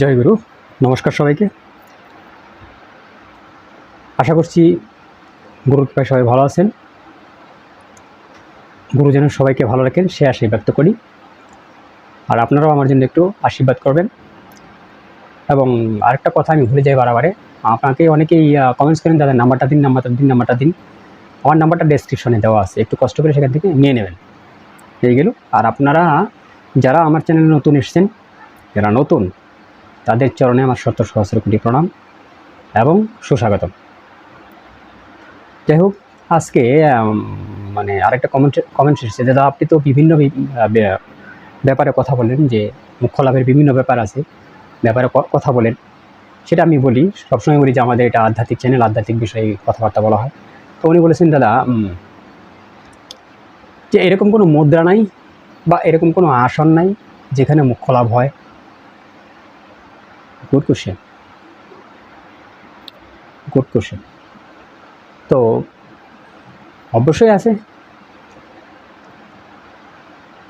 জয় গুরু। নমস্কার সবাইকে। আশা করছি গুরুর কৃপায় সবাই ভালো আছেন। গুরু যেন সবাইকে ভালো রাখেন সে আশাই ব্যক্ত করি। আর আপনারাও আমার জন্য একটু আশীর্বাদ করবেন। এবং আরেকটা কথা আমি ভুলে যাই বারে আপনাকে অনেকেই কমেন্টস করেন, দাদা নাম্বারটা দিন। আমার নাম্বারটা ডেসক্রিপশনে দেওয়া আছে, একটু কষ্ট করে সেখান থেকে নিয়ে নেবেন। হয়ে গেল। আর আপনারা যারা আমার চ্যানেলে নতুন এসেছেন, যারা নতুন, তাদের চরণে আমার শত সহস্র কোটি প্রণাম এবং সুস্বাগতম। যাই হোক, আজকে আরেকটা কমেন্ট এসেছে, দাদা আপনি তো বিভিন্ন ব্যাপারে কথা বলেন, যে মুখ্য লাভের বিভিন্ন ব্যাপার আছে, ব্যাপারে কথা বলেন। সেটা আমি বলি, সবসময় বলি যে আমাদের এটা আধ্যাত্মিক চ্যানেল, আধ্যাত্মিক বিষয়ে কথাবার্তা বলা হয়। তো উনি বলেছেন, দাদা যে এরকম কোনো মুদ্রা নাই বা এরকম কোনো আসন নাই যেখানে মুখ্য লাভ হয়। Good question. তো অবশ্যই আছে।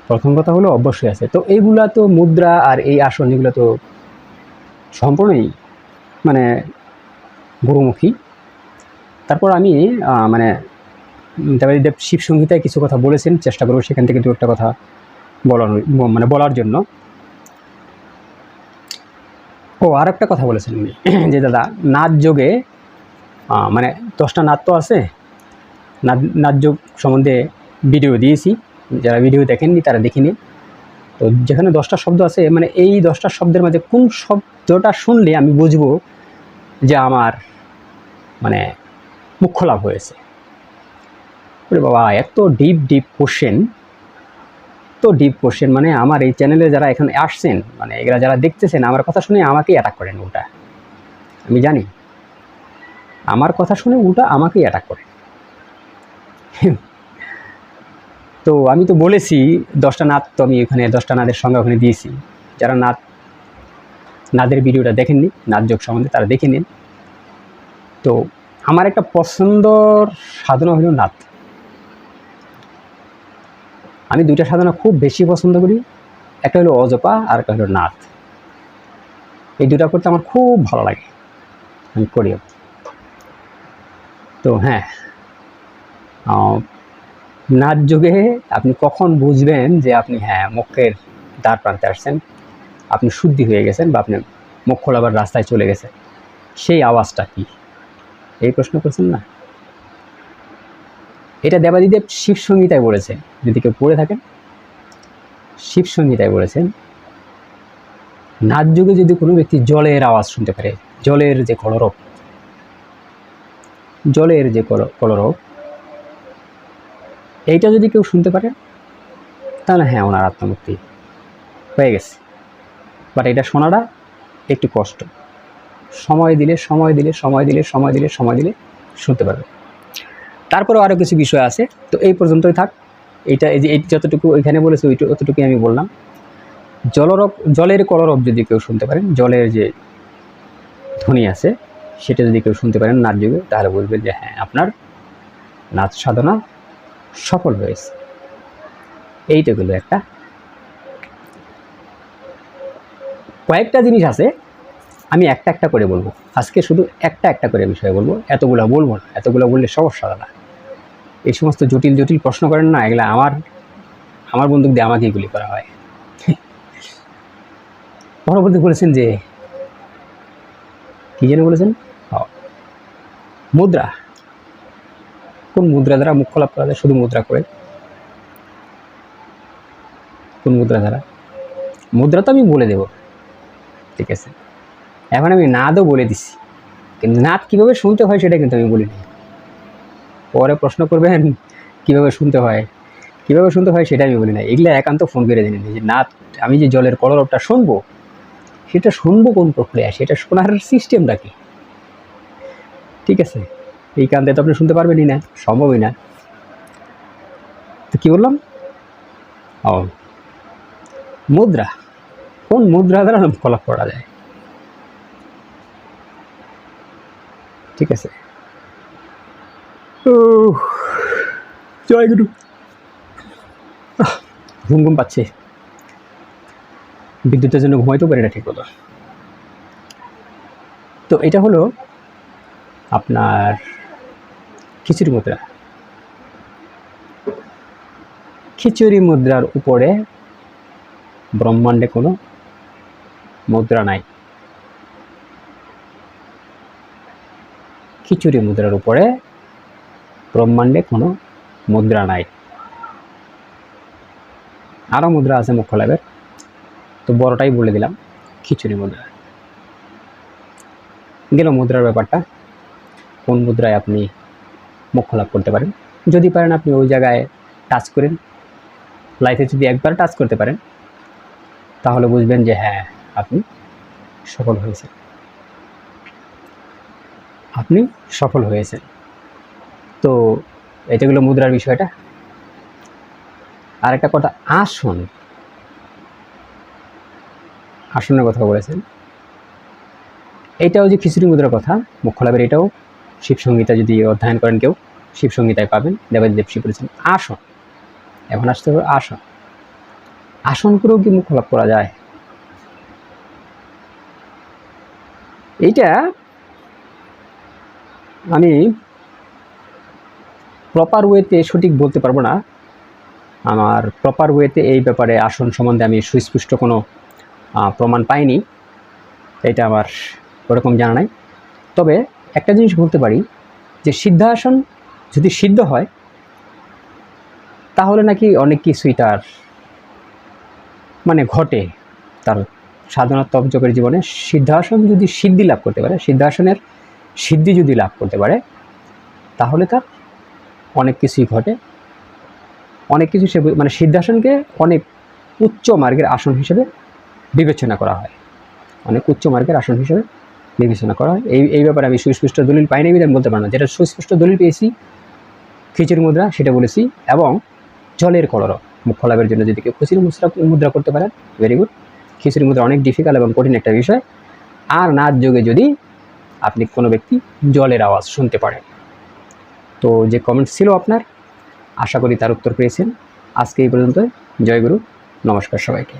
প্রথম কথা হলো অবশ্যই আছে। তো এইগুলা তো মুদ্রা আর এই আসন, এগুলো তো সম্পূর্ণই গুরুমুখী। তারপর আমি দেবাদিদেব শিব সংহিতায় কিছু কথা বলেছেন, চেষ্টা করবো সেখান থেকে দু একটা কথা বলার জন্য। আর একটা কথা বলেছেন উনি, যে দাদা নাচ যোগে 10টা নাচ তো আছে, নাচ যোগ সম্বন্ধে ভিডিও দিয়েছি, যারা ভিডিও দেখেননি তারা দেখে নিন। তো যেখানে 10টা শব্দ আছে, এই 10টা শব্দের মধ্যে কোন শব্দটা শুনলে আমি বুঝবো যে আমার মুখ্য লাভ হয়েছে। বাবা, এত ডিপ কোশ্চেন, আমার এই চ্যানেলে যারা এখানে আসছেন, এগুলা যারা দেখতেছেন, আমার কথা শুনে আমাকেই অ্যাটাক করেন উল্টা। আমি জানি আমার কথা শুনে উল্টা আমাকেই অ্যাটাক করে। তো আমি তো বলেছি 10টা নাচ, তো আমি ওখানে 10টা নাচের সঙ্গে ওখানে দিয়েছি। যারা নাচের ভিডিওটা দেখেননি নাচ যোগ সম্বন্ধে, তারা দেখে নিন। তো আমার একটা পছন্দর সাধনা হলো নাচ। আমি দুইটা সাধনা খুব বেশি পছন্দ করি, একটা হলো অজপা আর একটা হলো নাচ। এই দুটা করতে আমার খুব ভালো লাগে, আমি করিও। তো হ্যাঁ, নাচ যোগে আপনি কখন বুঝবেন যে আপনি মোক্ষের দ্বার প্রান্তে আসছেন, আপনি শুদ্ধি হয়ে গেছেন, বা আপনি মোক্ষ লাভার রাস্তায় চলে গেছেন, সেই আওয়াজটা কি? এই প্রশ্ন করছেন না? এটা দেবাদিদেব শিব সংহিতায় বলেছেন, যদি কেউ পড়ে থাকেন, শিব সংহিতায় বলেছেন, নাচ যুগে যদি কোনো ব্যক্তি জলের আওয়াজ শুনতে পারে, জলের যে কলরব, এইটা যদি কেউ শুনতে পারে, তাহলে ওনার আত্মমুক্তি হয়ে গেছে। বাট এটা শোনাটা একটু কষ্ট। সময় দিলে শুনতে পারবে। তারপরেও আরও কিছু বিষয় আছে, তো এই পর্যন্তই থাক। এই যতটুকু ওইখানে বলেছে অতটুকুই আমি বললাম। জলের কলরব যদি কেউ শুনতে পারেন, জলের যে ধ্বনি আছে সেটা যদি কেউ শুনতে পারেন নাচ যুগে, তাহলে বলবেন যে আপনার নাচ সাধনা সফল হয়েছে। এইটা হলো একটা। কয়েকটা জিনিস আছে, আমি একটা করে বলবো আজকে, শুধু একটা করে বিষয় বলবো, এতগুলো বলবো না, এতগুলো বললে সমস্যা দাদা। এই সমস্ত জটিল প্রশ্ন করেন না, এগুলো আমার বন্দুক দিয়ে আমাকে এগুলি করা হয়। পরবর্তী বলেছেন যে কি যেন বলেছেন, মুদ্রা। কোন মুদ্রা দ্বারা মুখ্য লাভ করা যায়? শুধু মুদ্রা করে? কোন মুদ্রা দ্বারা? মুদ্রা তো আমি বলে দেব, ঠিক আছে। এখন আমি নাদও বলে দিছি, কিন্তু নাদ কীভাবে শুনতে হয় সেটা কিন্তু আমি বলিনি। পরে প্রশ্ন করবেন কীভাবে শুনতে হয় সেটা আমি বলি না। এগুলো একান্ত ফোন করে জেনে নিই যে নাদ, আমি যে জলের কলরবটা শুনবো, সেটা শুনবো কোন প্রক্রিয়া, সেটা শোনার সিস্টেমটা কি, ঠিক আছে। এই কান্দে তো আপনি শুনতে পারবেনই না, সম্ভবই না। তো কী বললাম? মুদ্রা। কোন মুদ্রা দ্বারা মুখ্য লাভ করা যায়, ঠিক আছে। জয় গুরু। ঘুম পাচ্ছে, বিদ্যুতের জন্য ঘুমাইতেও পারি না ঠিক মতো। তো এটা হলো আপনার খিচুড়ি মুদ্রা। খিচুড়ি মুদ্রার উপরে ব্রহ্মাণ্ডে কোনো মুদ্রা নাই। খিচুড়ি মুদ্রার উপরে ব্রহ্মাণ্ডে কোনো মুদ্রা নাই। আরও মুদ্রা আছে মুখ্য লাভের, তো বড়টাই বলে দিলাম, খিচুড়ি মুদ্রা। গেল মুদ্রার ব্যাপারটা, কোন মুদ্রায় আপনি মোক্ষ লাভ করতে পারেন। যদি পারেন আপনি ওই জায়গায় টাচ করেন, লাইফে যদি একবার টাচ করতে পারেন তাহলে বুঝবেন যে হ্যাঁ আপনি সফল হয়েছেন, আপনি সফল হয়েছেন। তো এটা হলো মুদ্রার বিষয়টা। আর একটা কথা, আসনের কথা বলেছেন, এটাও যে খিচুড়ি মুদ্রার কথা মোক্ষ লাভের, এটাও শিবসংহিতা যদি অধ্যয়ন করেন কেউ, শিবসংহিতায় পাবেন। দেবাদিদেব শিব বলেছেন আসন। এখন আসতে হবে আসন। আসন করেও কি মোক্ষ লাভ করা যায়? এইটা আমি প্রপার ওয়েতে সঠিক বলতে পারবো না। আমার প্রপার ওয়েতে এই ব্যাপারে আসন সম্বন্ধে আমি সুস্পষ্ট কোনো প্রমাণ পাইনি, এটা আমার ওরকম জানা নাই। তবে একটা জিনিস বলতে পারি যে সিদ্ধাসন যদি সিদ্ধ হয় তাহলে নাকি অনেক কিছুই তার মানে ঘটে তার সাধনা তপজপের জীবনে। সিদ্ধাসন যদি সিদ্ধি লাভ করতে পারে, সিদ্ধাসনের সিদ্ধি যদি লাভ করতে পারে তাহলে তার অনেক কিছুই ঘটে, অনেক কিছু সে মানে সিদ্ধাসনকে অনেক উচ্চ মার্গের আসন হিসেবে বিবেচনা করা হয়, অনেক উচ্চ মার্গের আসন হিসেবে বিবেচনা করা হয়। এই ব্যাপারে আমি সুস্পষ্ট দলিল পাইনি বলে আমি বলতে পারি না। যেটা সুস্পষ্ট দলিল পেয়েছি খিচুড়ি মুদ্রা সেটা বলেছি, এবং জলের কলরব মোক্ষ লাভের জন্য যদি কেউ খিচুড়ি মুদ্রা করতে পারেন ভেরি গুড। খিচুড়ি মুদ্রা অনেক ডিফিকাল্ট এবং কঠিন একটা বিষয়। আর নাচ যোগে যদি আপনি কোনো ব্যক্তি জলের আওয়াজ শুনতে পারেন। তো যে কমেন্টস ছিল আপনার, আশা করি তার উত্তর পেয়েছেন। আজকে এই পর্যন্ত। জয় গুরু, নমস্কার সবাইকে।